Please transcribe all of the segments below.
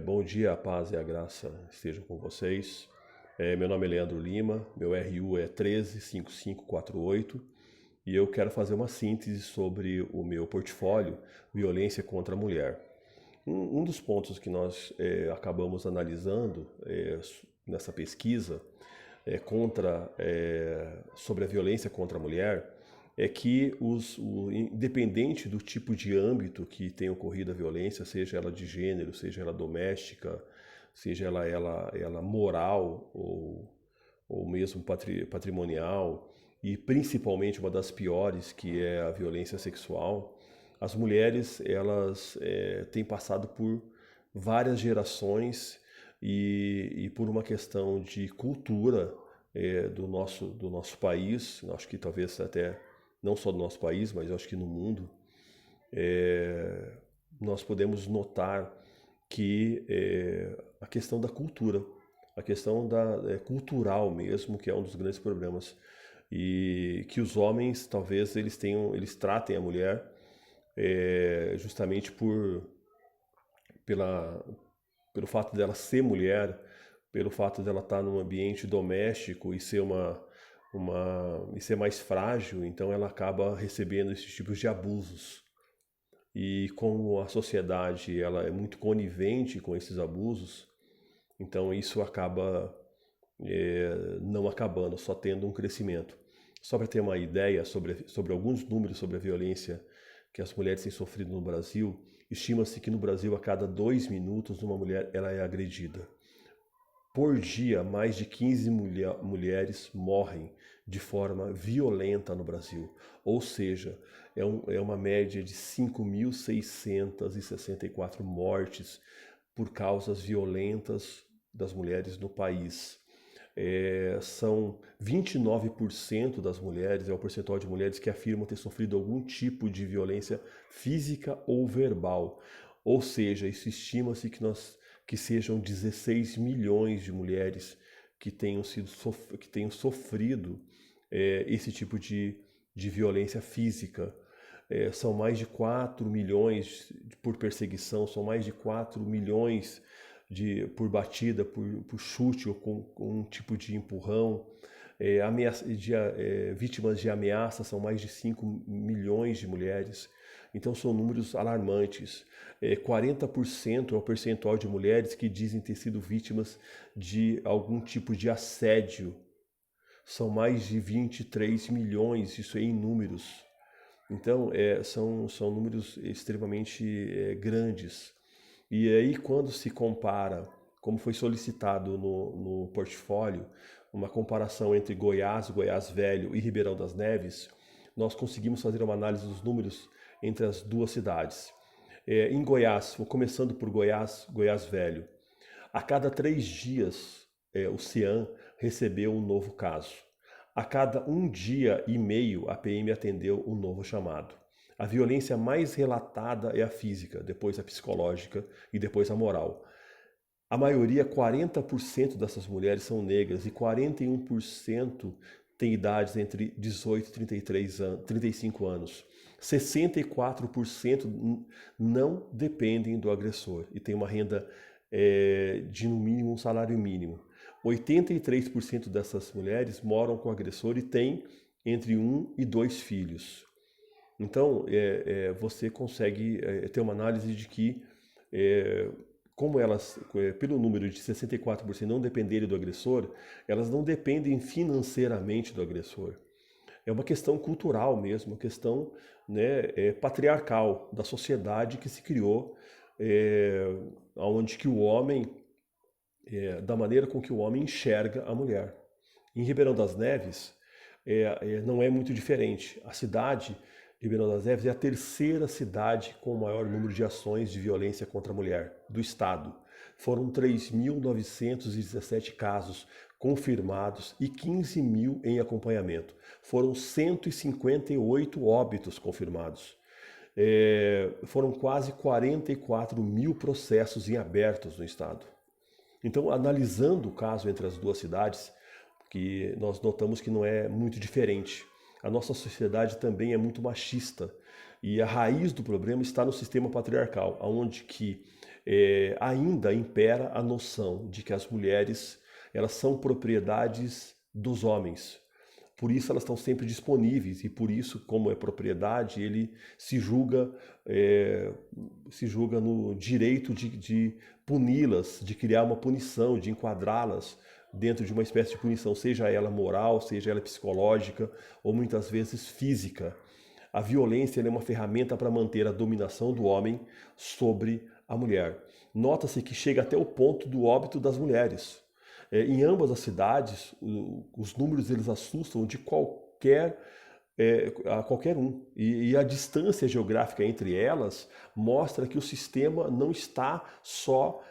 Bom dia, a paz e a graça estejam com vocês. Meu nome é Leandro Lima, meu RU é 135548 e eu quero fazer uma síntese sobre o meu portfólio Violência contra a Mulher. Um dos pontos que nós acabamos analisando nessa pesquisa sobre a violência contra a mulher é que independente do tipo de âmbito que tenha ocorrido a violência, seja ela de gênero, seja ela doméstica, seja ela moral ou mesmo patrimonial, e principalmente uma das piores, que é a violência sexual, as mulheres elas têm passado por várias gerações e por uma questão de cultura do nosso país, acho que talvez até não só do nosso país, mas acho que no mundo, é, nós podemos notar que a questão da cultura, a questão cultural mesmo, que é um dos grandes problemas, e que os homens talvez eles tratem a mulher justamente pela, pelo fato dela ser mulher, pelo fato dela estar num ambiente doméstico e e ser mais frágil, então ela acaba recebendo esses tipos de abusos. E como a sociedade ela é muito conivente com esses abusos, então isso acaba não acabando, só tendo um crescimento. Só para ter uma ideia sobre alguns números sobre a violência que as mulheres têm sofrido no Brasil, estima-se que no Brasil a cada 2 minutos uma mulher ela é agredida. Por dia, mais de 15 mulheres morrem de forma violenta no Brasil. Ou seja, é uma média de 5.664 mortes por causas violentas das mulheres no país. São 29% das mulheres, é o percentual de mulheres que afirmam ter sofrido algum tipo de violência física ou verbal. Ou seja, isso estima-se que sejam 16 milhões de mulheres que tenham sofrido esse tipo de violência física. São mais de 4 milhões por perseguição, são mais de 4 milhões por batida, por chute ou com um tipo de empurrão. Vítimas de ameaça são mais de 5 milhões de mulheres. Então são números alarmantes. 40% é o percentual de mulheres que dizem ter sido vítimas de algum tipo de assédio. São mais de 23 milhões, isso é em números. Então são números extremamente grandes. E aí quando se compara, como foi solicitado no portfólio, uma comparação entre Goiás, Goiás Velho e Ribeirão das Neves, nós conseguimos fazer uma análise dos números entre as duas cidades. Em Goiás, vou começando por Goiás, Goiás Velho, a cada 3 dias o CIAM recebeu um novo caso. A cada 1 dia e meio a PM atendeu um novo chamado. A violência mais relatada é a física, depois a psicológica e depois a moral. A maioria, 40% dessas mulheres são negras e 41% tem idades entre 18 e 35 anos. 64% não dependem do agressor e tem uma renda de no mínimo um salário mínimo. 83% dessas mulheres moram com o agressor e têm entre 1 e 2 filhos. Então, você consegue ter uma análise de que, como elas, pelo número de 64% não dependerem do agressor, elas não dependem financeiramente do agressor. É uma questão cultural mesmo, uma questão patriarcal da sociedade que se criou, onde que o homem, da maneira com que o homem enxerga a mulher. Em Ribeirão das Neves, não é muito diferente. A cidade de Ribeirão das Neves é a terceira cidade com o maior número de ações de violência contra a mulher do estado. Foram 3.917 casos confirmados e 15 mil em acompanhamento. Foram 158 óbitos confirmados. Foram quase 44 mil processos em abertos no estado. Então, analisando o caso entre as duas cidades, que nós notamos que não é muito diferente. A nossa sociedade também é muito machista e a raiz do problema está no sistema patriarcal, onde que ainda impera a noção de que as mulheres elas são propriedades dos homens. Por isso elas estão sempre disponíveis e por isso, como é propriedade, ele se julga no direito de puni-las, de criar uma punição, de enquadrá-las dentro de uma espécie de punição, seja ela moral, seja ela psicológica ou muitas vezes física. A violência é uma ferramenta para manter a dominação do homem sobre a mulher. Nota-se que chega até o ponto do óbito das mulheres. Em ambas as cidades, os números eles assustam de a qualquer um. E a distância geográfica entre elas mostra que o sistema não está só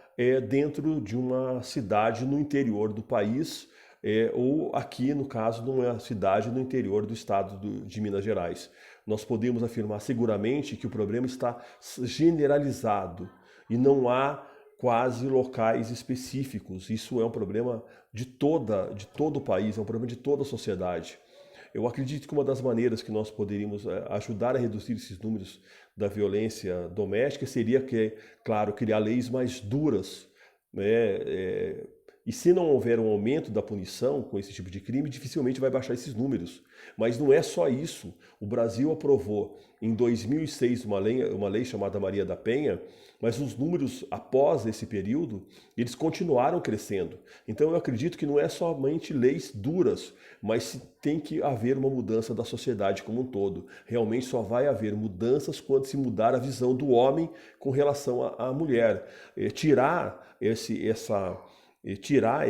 dentro de uma cidade no interior do país, ou aqui, no caso, numa cidade no interior do estado de Minas Gerais. Nós podemos afirmar seguramente que o problema está generalizado e não há quase locais específicos. Isso é um problema de todo o país, é um problema de toda a sociedade. Eu acredito que uma das maneiras que nós poderíamos ajudar a reduzir esses números da violência doméstica seria, claro, criar leis mais duras, né? E se não houver um aumento da punição com esse tipo de crime, dificilmente vai baixar esses números. Mas não é só isso. O Brasil aprovou em 2006 uma lei chamada Maria da Penha, mas os números após esse período, eles continuaram crescendo. Então eu acredito que não é somente leis duras, mas tem que haver uma mudança da sociedade como um todo. Realmente só vai haver mudanças quando se mudar a visão do homem com relação à mulher. Tirar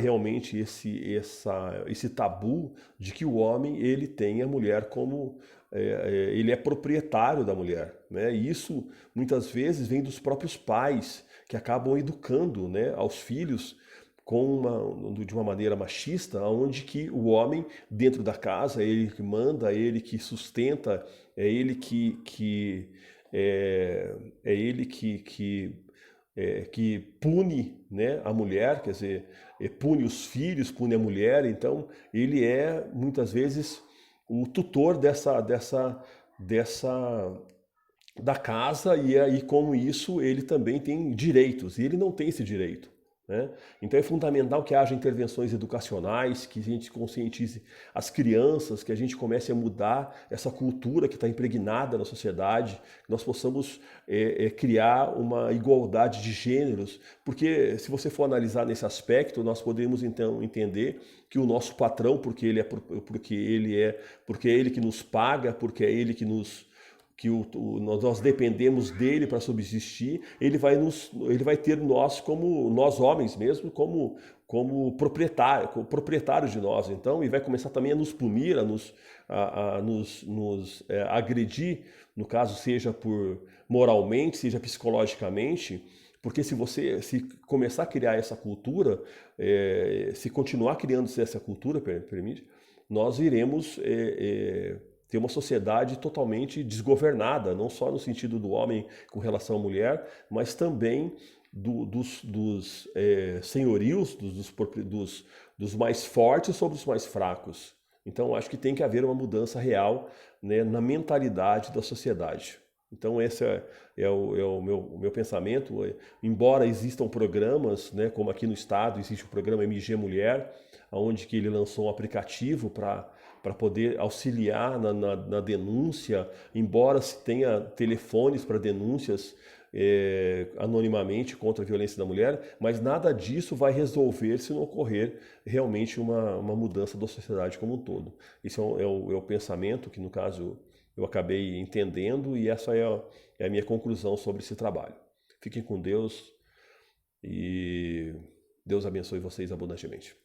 realmente esse tabu de que o homem ele tem a mulher como ele é proprietário da mulher, né? E isso muitas vezes vem dos próprios pais que acabam educando, né, aos filhos de uma maneira machista, onde que o homem dentro da casa é ele que manda, é ele que sustenta, é ele que pune, né, a mulher, quer dizer, pune os filhos, pune a mulher. Então ele é muitas vezes o tutor da casa, e aí com isso ele também tem direitos e ele não tem esse direito, né? Então é fundamental que haja intervenções educacionais, que a gente conscientize as crianças, que a gente comece a mudar essa cultura que está impregnada na sociedade, que nós possamos criar uma igualdade de gêneros, porque se você for analisar nesse aspecto, nós podemos então entender que o nosso patrão, porque é ele que nos paga, porque é ele que nós dependemos dele para subsistir, ele vai ter nós, como nós homens mesmo, como proprietários de nós. Então, e vai começar também a nos punir, a nos agredir, no caso, seja moralmente, seja psicologicamente, porque se começar a criar essa cultura, se continuar criando essa cultura, permite, nós iremos ter uma sociedade totalmente desgovernada, não só no sentido do homem com relação à mulher, mas também dos senhorios, dos mais fortes sobre os mais fracos. Então, acho que tem que haver uma mudança real, né, na mentalidade da sociedade. Então esse é o meu pensamento. Embora existam programas, né, como aqui no estado existe o programa MG Mulher, onde que ele lançou um aplicativo para poder auxiliar na denúncia, embora se tenha telefones para denúncias anonimamente contra a violência da mulher, mas nada disso vai resolver se não ocorrer realmente uma mudança da sociedade como um todo. Esse é o pensamento que, no caso, eu acabei entendendo, e essa é a minha conclusão sobre esse trabalho. Fiquem com Deus e Deus abençoe vocês abundantemente.